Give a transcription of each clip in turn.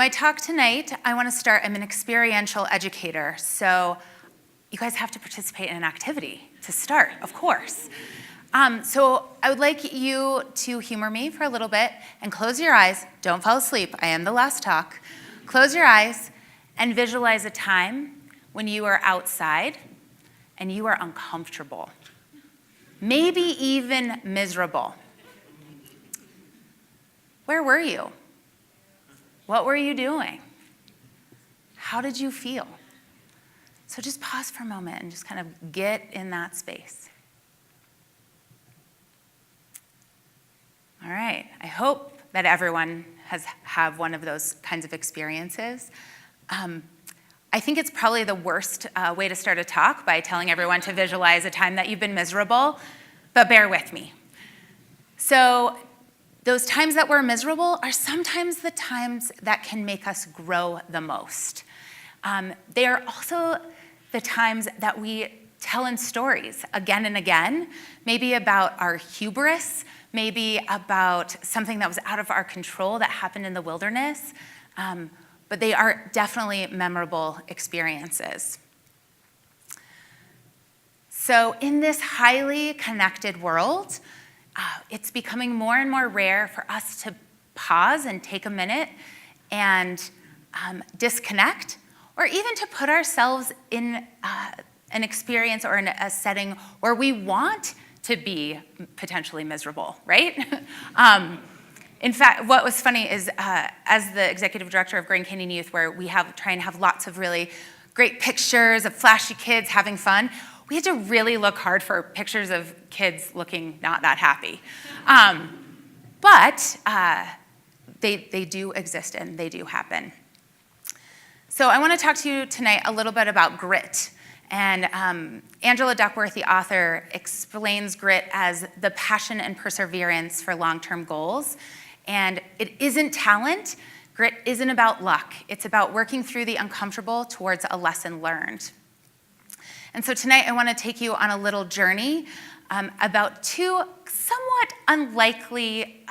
My talk tonight, I want to start, I'm an experiential educator, so you guys have to participate in an activity to start, of course. So I would like you to humor me for a little bit and close your eyes. Don't fall asleep. I am the last talk. Close your eyes and visualize a time when you are outside and you are uncomfortable, maybe even miserable. Where were you? What were you doing? How did you feel? So just pause for a moment and just kind of get in that space. All right, I hope that everyone have one of those kinds of experiences. I think it's probably the worst way to start a talk by telling everyone to visualize a time that you've been miserable, but bear with me. So those times that we're miserable are sometimes the times that can make us grow the most. They are also the times that we tell in stories again and again, maybe about our hubris, maybe about something that was out of our control that happened in the wilderness, but they are definitely memorable experiences. So in this highly connected world, it's becoming more and more rare for us to pause and take a minute and disconnect, or even to put ourselves in an experience or in a setting where we want to be potentially miserable, right? In fact, what was funny is as the executive director of Grand Canyon Youth, where we try and have lots of really great pictures of flashy kids having fun, we had to really look hard for pictures of kids looking not that happy. But they do exist and they do happen. So I want to talk to you tonight a little bit about grit. And Angela Duckworth, the author, explains grit as the passion and perseverance for long-term goals. And it isn't talent. Grit isn't about luck. It's about working through the uncomfortable towards a lesson learned. And so tonight I want to take you on a little journey about two somewhat unlikely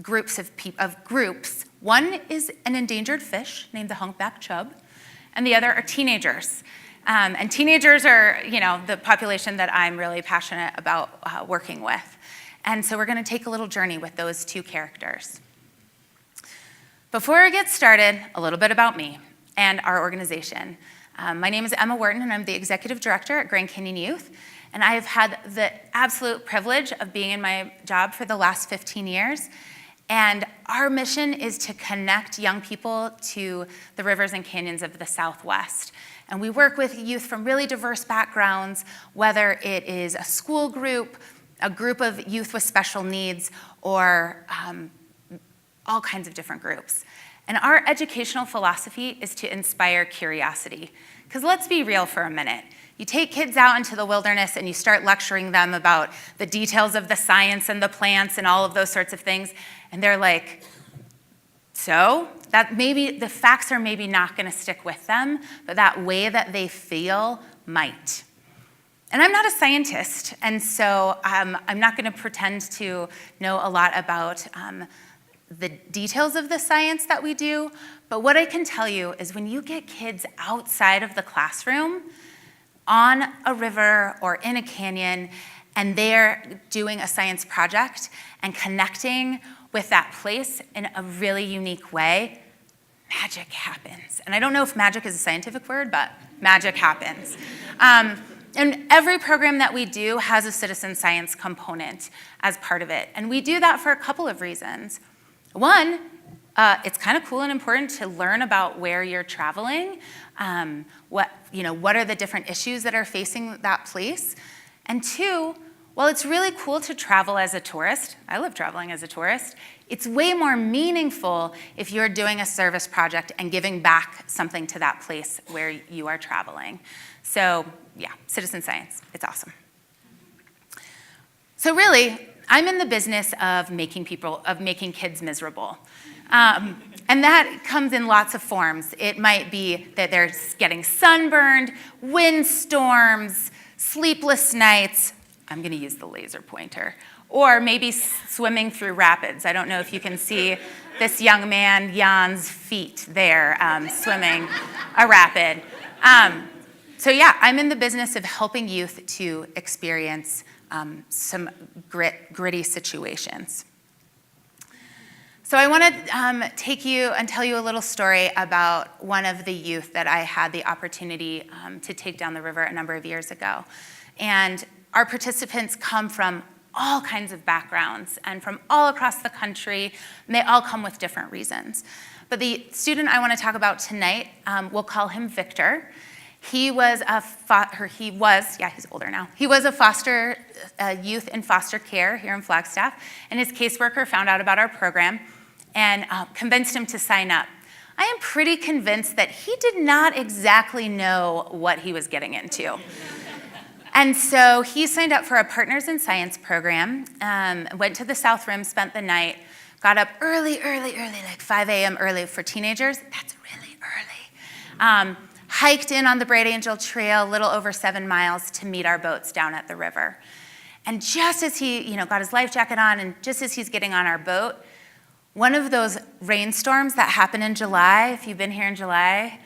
groups of groups. One is an endangered fish named the humpback chub, and the other are teenagers. And teenagers are, the population that I'm really passionate about working with. And so we're going to take a little journey with those two characters. Before I get started, a little bit about me and our organization. My name is Emma Wharton, and I'm the executive director at Grand Canyon Youth. And I have had the absolute privilege of being in my job for the last 15 years. And our mission is to connect young people to the rivers and canyons of the Southwest. And we work with youth from really diverse backgrounds, whether it is a school group, a group of youth with special needs, or all kinds of different groups. And our educational philosophy is to inspire curiosity. Because let's be real for a minute. You take kids out into the wilderness and you start lecturing them about the details of the science and the plants and all of those sorts of things, and they're like, so? That maybe the facts are maybe not going to stick with them, but that way that they feel might. And I'm not a scientist, and so I'm not going to pretend to know a lot about the details of the science that we do, but what I can tell you is when you get kids outside of the classroom, on a river or in a canyon, and they're doing a science project and connecting with that place in a really unique way, magic happens. And I don't know if magic is a scientific word, but magic happens. And every program that we do has a citizen science component as part of it. And we do that for a couple of reasons. One, it's kind of cool and important to learn about where you're traveling, what are the different issues that are facing that place. And two, while it's really cool to travel as a tourist, I love traveling as a tourist, it's way more meaningful if you're doing a service project and giving back something to that place where you are traveling. So yeah, citizen science, it's awesome. So really, I'm in the business of making kids miserable. And that comes in lots of forms. It might be that they're getting sunburned, windstorms, sleepless nights. I'm going to use the laser pointer. Or maybe swimming through rapids. I don't know if you can see this young man, Jan's feet there swimming a rapid. So yeah, I'm in the business of helping youth to experience some gritty situations. So I want to take you and tell you a little story about one of the youth that I had the opportunity to take down the river a number of years ago. And our participants come from all kinds of backgrounds and from all across the country, and they all come with different reasons. But the student I want to talk about tonight, we'll call him Victor. He was he's older now. He was a youth in foster care here in Flagstaff, and his caseworker found out about our program and convinced him to sign up. I am pretty convinced that he did not exactly know what he was getting into. And so he signed up for a Partners in Science program, went to the South Rim, spent the night, got up early, like 5 a.m. early for teenagers. That's really early. Hiked in on the Bright Angel Trail, a little over 7 miles to meet our boats down at the river. And just as he got his life jacket on, and just as he's getting on our boat, one of those rainstorms that happen in July, if you've been here in July,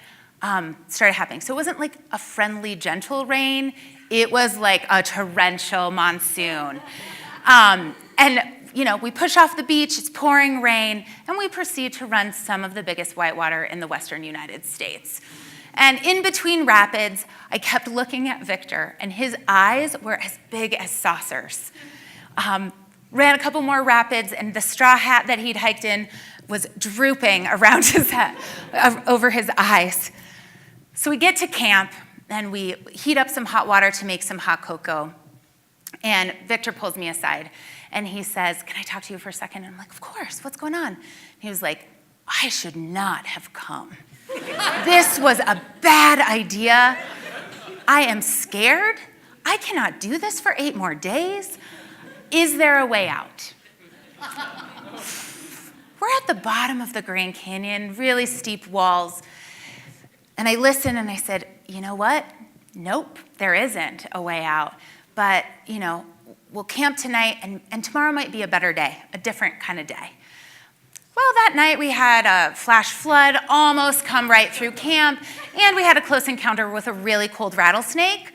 started happening. So it wasn't like a friendly, gentle rain. It was like a torrential monsoon. And we push off the beach, it's pouring rain, and we proceed to run some of the biggest whitewater in the western United States. And in between rapids, I kept looking at Victor, and his eyes were as big as saucers. Ran a couple more rapids, and the straw hat that he'd hiked in was drooping around his head, over his eyes. So we get to camp, and we heat up some hot water to make some hot cocoa. And Victor pulls me aside, and he says, "Can I talk to you for a second?" And I'm like, "Of course, what's going on?" And he was like, "I should not have come. This was a bad idea. I am scared. I cannot do this for 8 more days. Is there a way out?" We're at the bottom of the Grand Canyon, really steep walls. And I listened and I said, "You know what? Nope, there isn't a way out. But, we'll camp tonight and tomorrow might be a better day, a different kind of day." Well, that night we had a flash flood almost come right through camp, and we had a close encounter with a really cold rattlesnake.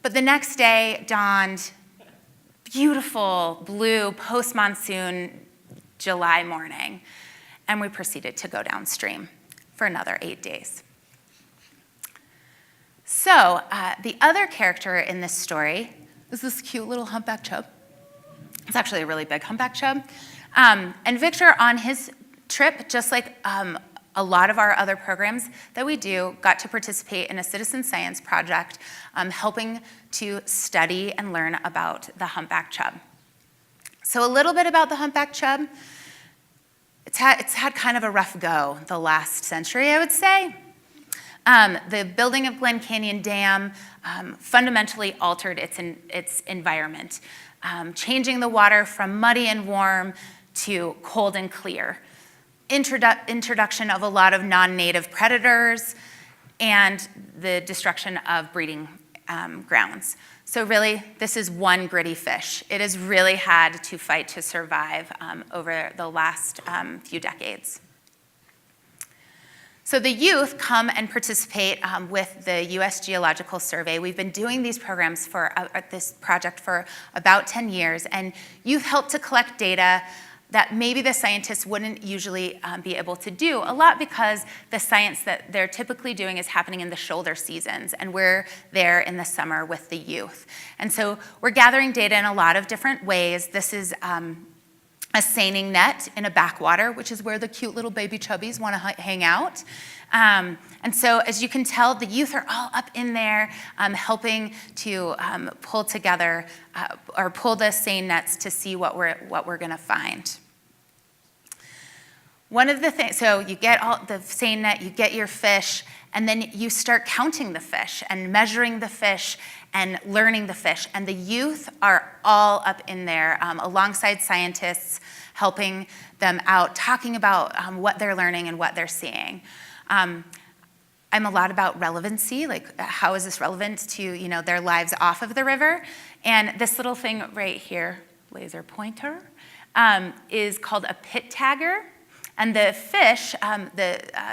But the next day dawned beautiful blue post-monsoon July morning, and we proceeded to go downstream for another 8 days. So the other character in this story is this cute little humpback chub. It's actually a really big humpback chub. And Victor, on his trip, just like a lot of our other programs that we do, got to participate in a citizen science project, helping to study and learn about the humpback chub. So a little bit about the humpback chub. It's had kind of a rough go the last century, I would say. The building of Glen Canyon Dam fundamentally altered its environment, changing the water from muddy and warm to cold and clear. Introduction of a lot of non-native predators, and the destruction of breeding grounds. So really, this is one gritty fish. It has really had to fight to survive over the last few decades. So the youth come and participate with the U.S. Geological Survey. We've been doing these programs for this project for about 10 years, and youth help to collect data that maybe the scientists wouldn't usually be able to do, a lot because the science that they're typically doing is happening in the shoulder seasons, and we're there in the summer with the youth. And so we're gathering data in a lot of different ways. This is a seining net in a backwater, which is where the cute little baby chubbies want to hang out. And so as you can tell, the youth are all up in there helping to pull together or pull the seine nets to see what we're going to find. One of the things, so you get all the seine net, you get your fish, and then you start counting the fish and measuring the fish and learning the fish. And the youth are all up in there alongside scientists, helping them out, talking about what they're learning and what they're seeing. I'm a lot about relevancy, like how is this relevant to their lives off of the river. And this little thing right here, laser pointer, is called a pit tagger. And the fish,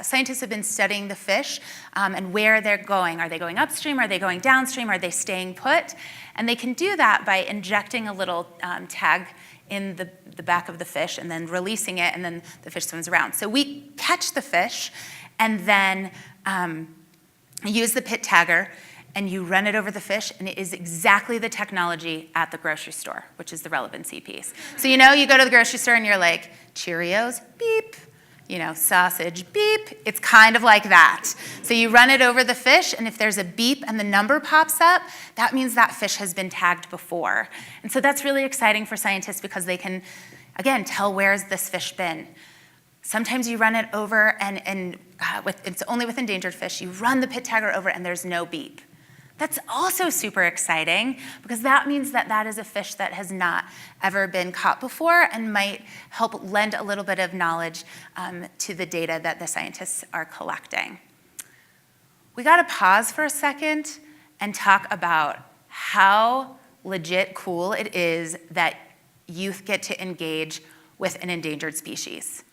scientists have been studying the fish and where they're going. Are they going upstream? Are they going downstream? Are they staying put? And they can do that by injecting a little tag in the back of the fish and then releasing it, and then the fish swims around. So we catch the fish and then use the pit tagger, and you run it over the fish, and it is exactly the technology at the grocery store, which is the relevancy piece. So you go to the grocery store and you're like, Cheerios, beep. Sausage, beep. It's kind of like that. So you run it over the fish, and if there's a beep and the number pops up, that means that fish has been tagged before. And so that's really exciting for scientists because they can, again, tell where's this fish been. Sometimes you run it over, and it's only with endangered fish. You run the pit tagger over, and there's no beep. That's also super exciting because that means that is a fish that has not ever been caught before and might help lend a little bit of knowledge to the data that the scientists are collecting. We got to pause for a second and talk about how legit cool it is that youth get to engage with an endangered species.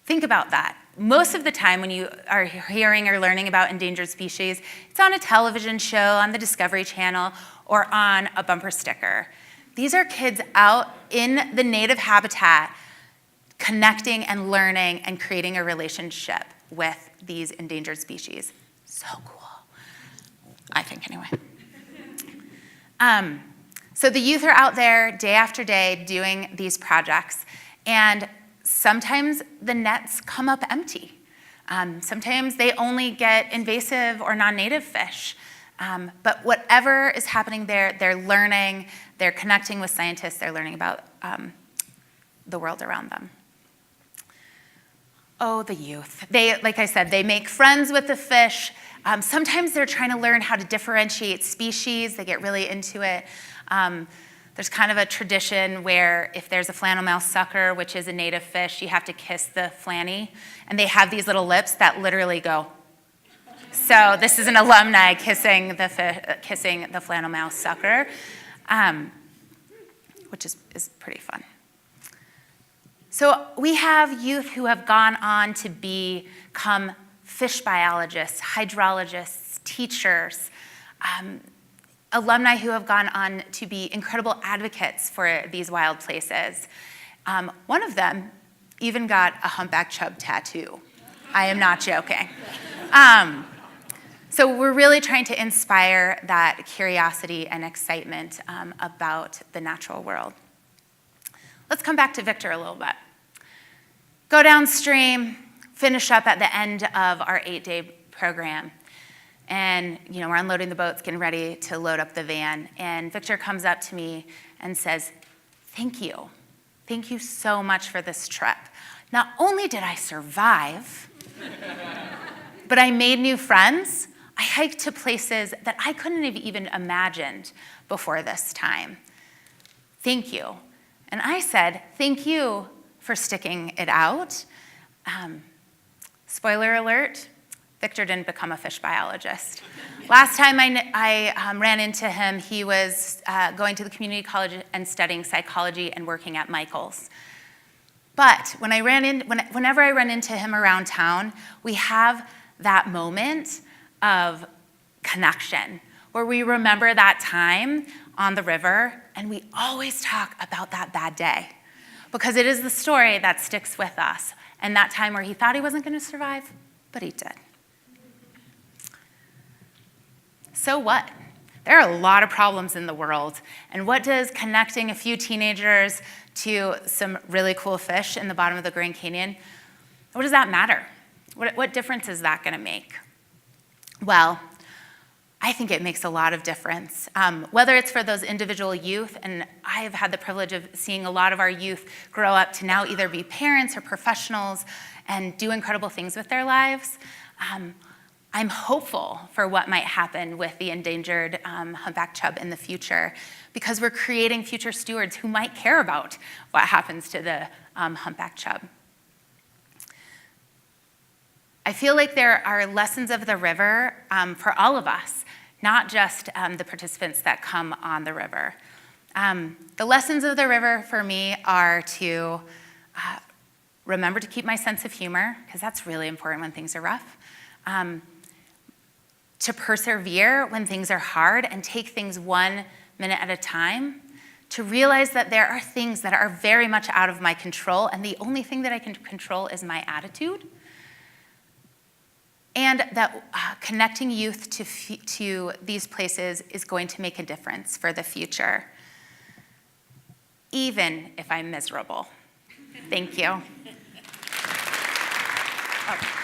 Think about that. Most of the time when you are hearing or learning about endangered species, it's on a television show, on the Discovery Channel, or on a bumper sticker. These are kids out in the native habitat connecting and learning and creating a relationship with these endangered species. So cool. I think anyway. So the youth are out there day after day doing these projects, and sometimes the nets come up empty. Sometimes they only get invasive or non-native fish. But whatever is happening there, they're learning, they're connecting with scientists, they're learning about the world around them. Oh, the youth. Like I said, they make friends with the fish. Sometimes they're trying to learn how to differentiate species. They get really into it. There's kind of a tradition where if there's a flannel-mouthed sucker, which is a native fish, you have to kiss the flanny. And they have these little lips that literally go. So this is an alumni kissing the flannel-mouthed sucker, which is pretty fun. So we have youth who have gone on to become fish biologists, hydrologists, teachers, alumni who have gone on to be incredible advocates for these wild places. One of them even got a humpback chub tattoo. I am not joking. So we're really trying to inspire that curiosity and excitement about the natural world. Let's come back to Victor a little bit. Go downstream, finish up at the end of our 8-day program. And we're unloading the boats, getting ready to load up the van. And Victor comes up to me and says, thank you. Thank you so much for this trip. Not only did I survive, but I made new friends. I hiked to places that I couldn't have even imagined before this time. Thank you. And I said, thank you for sticking it out. Spoiler alert, Victor didn't become a fish biologist. Last time I ran into him, he was going to the community college and studying psychology and working at Michael's. But whenever I run into him around town, we have that moment of connection where we remember that time on the river, and we always talk about that bad day because it is the story that sticks with us, and that time where he thought he wasn't going to survive, but he did. So what? There are a lot of problems in the world, and what does connecting a few teenagers to some really cool fish in the bottom of the Grand Canyon, what does that matter? What difference is that going to make? Well, I think it makes a lot of difference. Whether it's for those individual youth, and I have had the privilege of seeing a lot of our youth grow up to now either be parents or professionals and do incredible things with their lives. I'm hopeful for what might happen with the endangered humpback chub in the future because we're creating future stewards who might care about what happens to the humpback chub. I feel like there are lessons of the river for all of us, not just the participants that come on the river. The lessons of the river for me are to remember to keep my sense of humor, because that's really important when things are rough, to persevere when things are hard and take things 1 minute at a time, to realize that there are things that are very much out of my control, and the only thing that I can control is my attitude, and that connecting youth to these places is going to make a difference for the future, even if I'm miserable. Thank you. Oh.